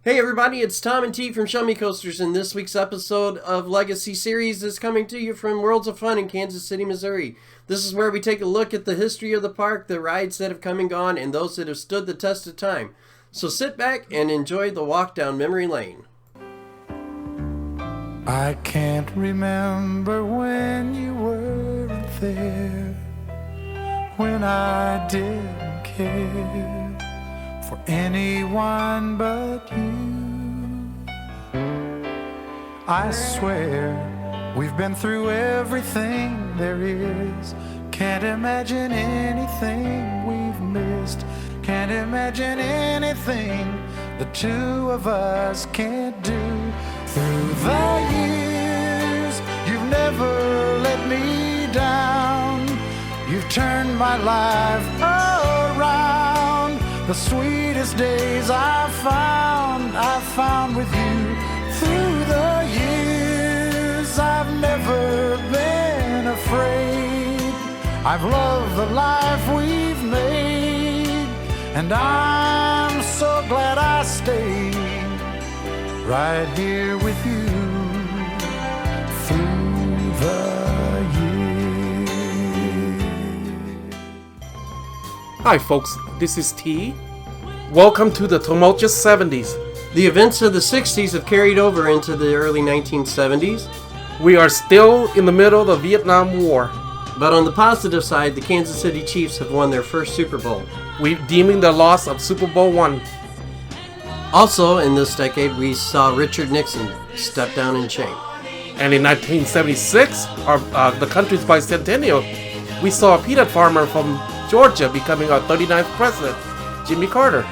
Hey everybody, it's Tom and T from Show Me Coasters, and this week's episode of Legacy Series is coming to you from Worlds of Fun in Kansas City, Missouri. This is where we take a look at the history of the park, the rides that have come and gone, and those that have stood the test of time. So sit back and enjoy the walk down memory lane. I can't remember when you weren't there, when I didn't care for anyone but you. I swear we've been through everything there is. Can't imagine anything we've missed. Can't imagine anything the two of us can't do. Through the years, you've never let me down. You've turned my life around. The sweetest days I found with you. Through the years, I've never been afraid. I've loved the life we've made, and I'm so glad I stayed right here with you through the years. Hi folks, this is T. Welcome to the tumultuous 70s. The events of the 60s have carried over into the early 1970s. We are still in the middle of the Vietnam War. But on the positive side, the Kansas City Chiefs have won their first Super Bowl. Redeeming the loss of Super Bowl I. Also, in this decade, we saw Richard Nixon step down in shame. And in 1976, the country's bicentennial, we saw a peanut farmer from Georgia becoming our 39th president, Jimmy Carter.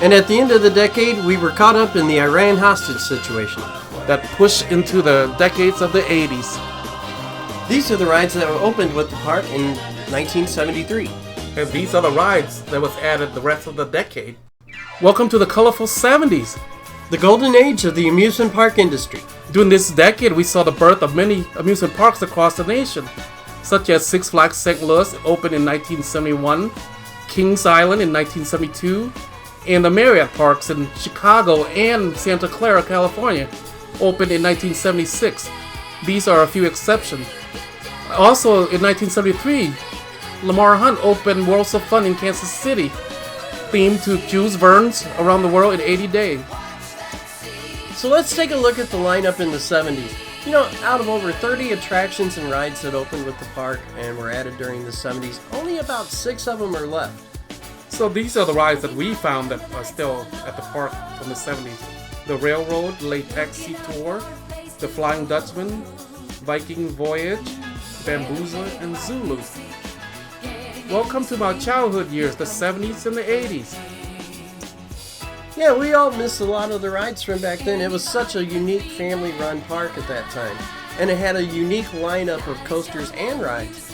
And at the end of the decade, we were caught up in the Iran hostage situation that pushed into the decades of the 80s. These are the rides that were opened with the park in 1973. And these are the rides that was added the rest of the decade. Welcome to the colorful 70s. The golden age of the amusement park industry. During this decade, we saw the birth of many amusement parks across the nation, such as Six Flags St. Louis, opened in 1971, Kings Island in 1972, and the Marriott Parks in Chicago and Santa Clara, California, opened in 1976. These are a few exceptions. Also, in 1973, Lamar Hunt opened Worlds of Fun in Kansas City, themed to Jules Verne's Around the World in 80 Days. So let's take a look at the lineup in the 70s. You know, out of over 30 attractions and rides that opened with the park and were added during the 70s, only about 6 of them are left. So these are the rides that we found that are still at the park from the 70s. The Railroad, Latex Sea Tour, The Flying Dutchman, Viking Voyage, Bamboozler, and Zulu. Welcome to my childhood years, the 70s and the 80s. Yeah, we all miss a lot of the rides from back then. It was such a unique family-run park at that time. And it had a unique lineup of coasters and rides.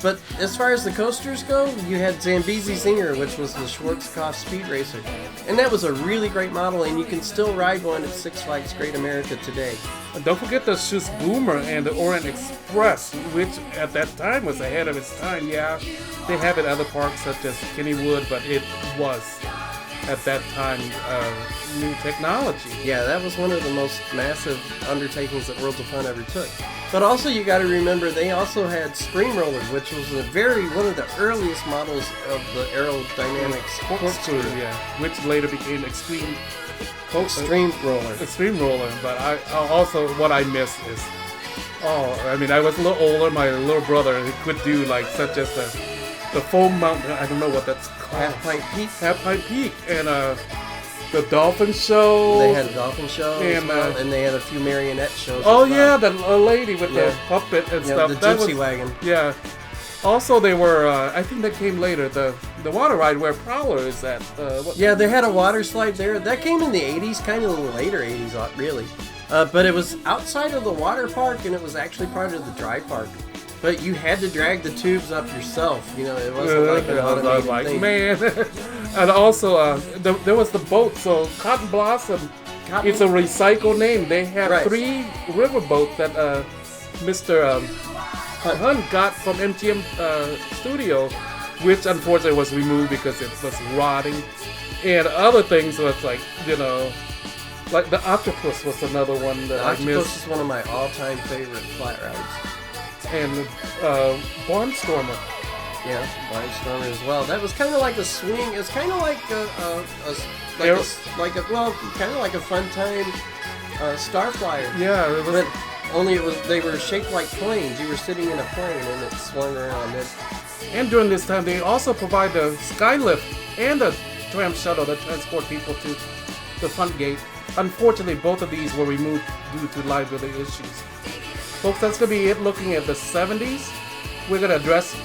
But as far as the coasters go, you had Zambezi Zinger, which was the Schwarzkopf Speed Racer. And that was a really great model, and you can still ride one at Six Flags Great America today. And don't forget the Schuss Boomer and the Orient Express, which at that time was ahead of its time. Yeah, they have it at other parks such as Kennywood, but it was at that time new technology. Yeah, that was one of the most massive undertakings that Worlds of Fun ever took. But also you got to remember they also had Scream Roller, which was one of the earliest models of the aerodynamic corkscrew. Yeah, which later became Extreme Roller. Extreme Roller. But I also what I miss is I was a little older. My little brother could do like such as the foam mountain. I don't know what that's called. Half Pint Peak, and the dolphin show. They had a dolphin show and they had a few marionette shows. Oh yeah, the lady with the puppet and stuff. The Gypsy Wagon. Yeah. Also, they were. I think that came later. The water ride where Prowler is at. Yeah, they had a water slide there. That came in the 80s, kind of the later 80s, really. But it was outside of the water park, and it was actually part of the dry park. But you had to drag the tubes up yourself. You know, it wasn't like an automated thing. Man. And also, there was the boat. So Cotton Blossom, it's a recycled name. They had 3 river boats that Mr. Hunt got from MGM Studio which unfortunately was removed because it was rotting. And other things was like, like the octopus was another one that I missed. The octopus is one of my all-time favorite flat rides. And Barnstormer. Yeah, Barnstormer as well. That was kind of like a swing. It's kind of like kind of like a fun time Starflyer. Yeah, it was. But only they were shaped like planes. You were sitting in a plane and it swung around. And during this time, they also provide the skylift and a tram shuttle that transport people to the front gate. Unfortunately, both of these were removed due to liability issues. Folks, that's going to be it looking at the 70s. We're going to address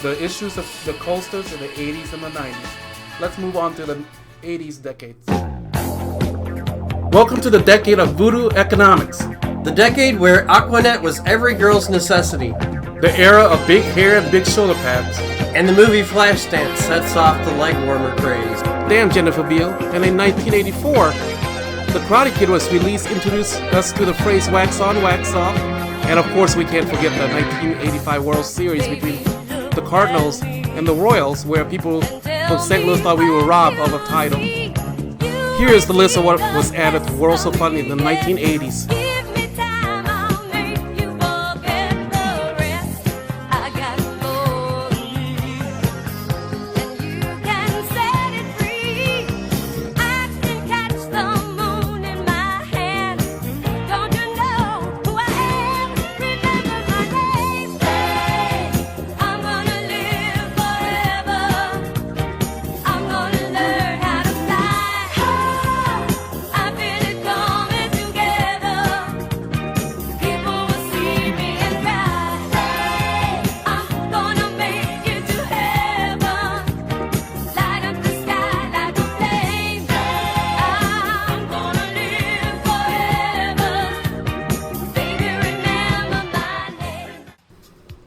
the issues of the coasters in the 80s and the 90s. Let's move on to the 80s decades. Welcome to the decade of voodoo economics. The decade where Aquanet was every girl's necessity. The era of big hair and big shoulder pads. And the movie Flashdance sets off the leg warmer craze. Damn Jennifer Beal. And in 1984, The Karate Kid was released, introduced us to the phrase wax on, wax off. And of course, we can't forget the 1985 World Series between the Cardinals and the Royals, where people from St. Louis thought we were robbed of a title. Here is the list of what was added to Worlds of Fun in the 1980s.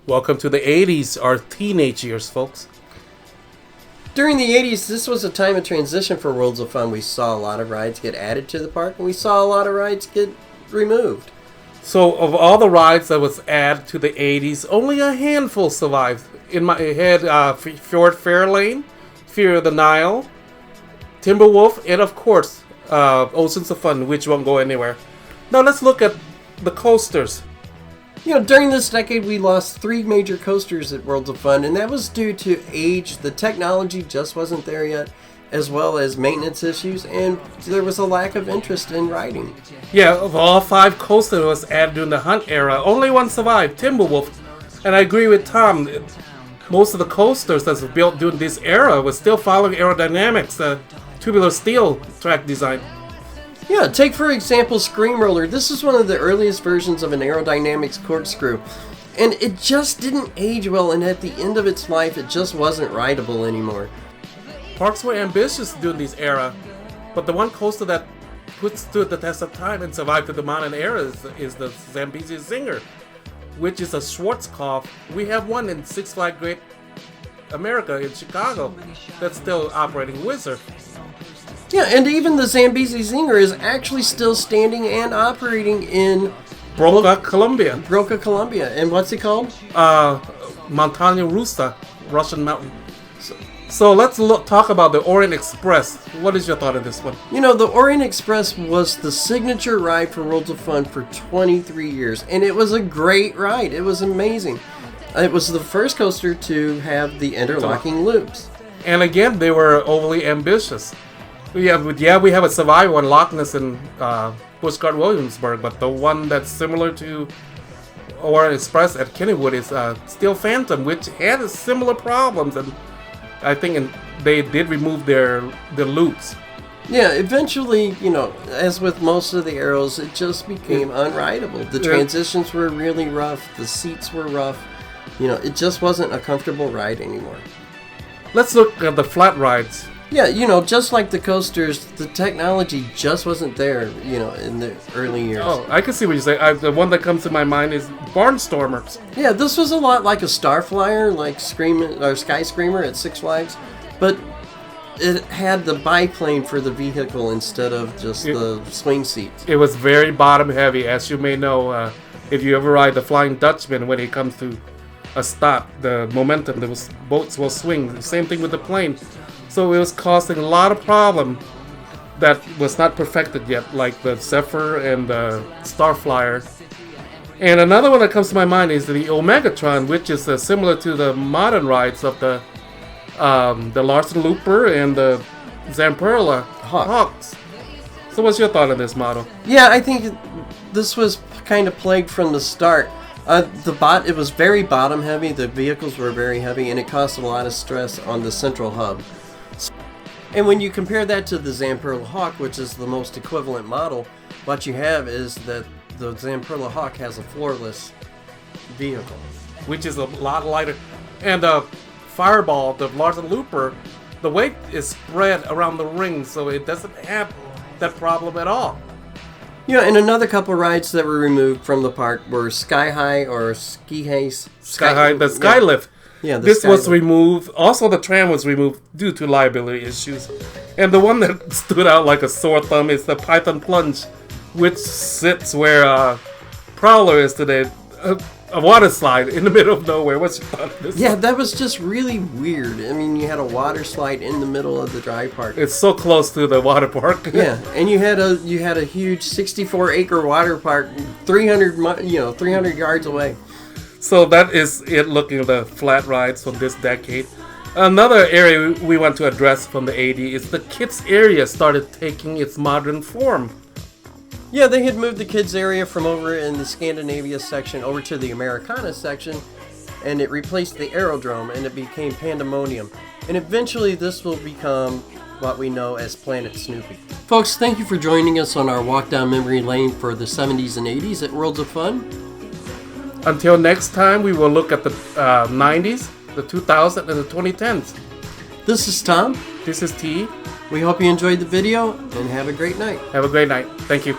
Welcome to the 80s, our teenage years, folks. During the 80s, this was a time of transition for Worlds of Fun. We saw a lot of rides get added to the park, and we saw a lot of rides get removed. So, of all the rides that was added to the 80s, only a handful survived. In my head, Fjord Fairlane, Fear of the Nile, Timberwolf, and of course, Oceans of Fun, which won't go anywhere. Now, let's look at the coasters. You know, during this decade, we lost 3 major coasters at Worlds of Fun, and that was due to age. The technology just wasn't there yet, as well as maintenance issues, and there was a lack of interest in riding. Yeah, of all 5 coasters that was added during the Hunt era, only one survived, Timberwolf. And I agree with Tom. Most of the coasters that were built during this era was still following aerodynamics, tubular steel track design. Yeah, take for example Scream Roller. This is one of the earliest versions of an aerodynamics corkscrew. And it just didn't age well, and at the end of its life, it just wasn't rideable anymore. Parks were ambitious during this era, but the one coaster that stood the test of time and survived the modern era is the Zambezi Zinger, which is a Schwarzkopf. We have one in Six Flags Great America in Chicago that's still operating Wizard. Yeah, and even the Zambezi Zinger is actually still standing and operating in Broca, Colombia. And what's it called? Montaña Rusa, Russian mountain. So let's talk about the Orient Express. What is your thought of this one? You know, the Orient Express was the signature ride for Worlds of Fun for 23 years, and it was a great ride. It was amazing. It was the first coaster to have the interlocking loops. And again, they were overly ambitious. We have a survivor one, Lochness in Pushcart Williamsburg, but the one that's similar to Orient Express at Kennywood is Steel Phantom, which had similar problems, and I think they did remove their loops. Yeah, eventually, you know, as with most of the arrows, it just became unrideable. The transitions were really rough, the seats were rough, you know, it just wasn't a comfortable ride anymore. Let's look at the flat rides. Yeah, you know, just like the coasters, the technology just wasn't there, you know, in the early years. Oh, I can see what you're saying. The one that comes to my mind is Barnstormers. Yeah, this was a lot like a Starflyer, like Sky Screamer at Six Flags, but it had the biplane for the vehicle instead of just the swing seats. It was very bottom heavy, as you may know, if you ever ride the Flying Dutchman when it comes to a stop. The momentum, boats will swing. The same thing with the plane. So it was causing a lot of problem that was not perfected yet, like the Zephyr and the Starflyer. And another one that comes to my mind is the Omegatron, which is similar to the modern rides of the Larsen Looper and the Zamperla Hawks. So what's your thought on this model? Yeah, I think this was kind of plagued from the start. It was very bottom heavy, the vehicles were very heavy, and it caused a lot of stress on the central hub. And when you compare that to the Zamperla Hawk, which is the most equivalent model, what you have is that the Zamperla Hawk has a floorless vehicle. Which is a lot lighter. And the Fireball, the Larsen Looper, the weight is spread around the ring, so it doesn't have that problem at all. Yeah, and another couple rides that were removed from the park were Sky High or Ski Haze. Sky High, the Skylift. Yeah, this was removed. Also, the tram was removed due to liability issues. And the one that stood out like a sore thumb is the Python Plunge, which sits where Prowler is today. A water slide in the middle of nowhere. What's your thought of this? Yeah, that was just really weird. I mean, you had a water slide in the middle of the dry park. It's so close to the water park. Yeah, and you had a huge 64-acre water park, 300 yards away. So that is it. Looking at the flat rides from this decade. Another area we want to address from the 80s is the kids area started taking its modern form. Yeah, they had moved the kids area from over in the Scandinavia section over to the Americana section, and it replaced the aerodrome, and it became Pandemonium. And eventually this will become what we know as Planet Snoopy. Folks, thank you for joining us on our walk down memory lane for the 70s and 80s at Worlds of Fun. Until next time, we will look at the 90s, the 2000s, and the 2010s. This is Tom. This is T. We hope you enjoyed the video, and have a great night. Have a great night. Thank you.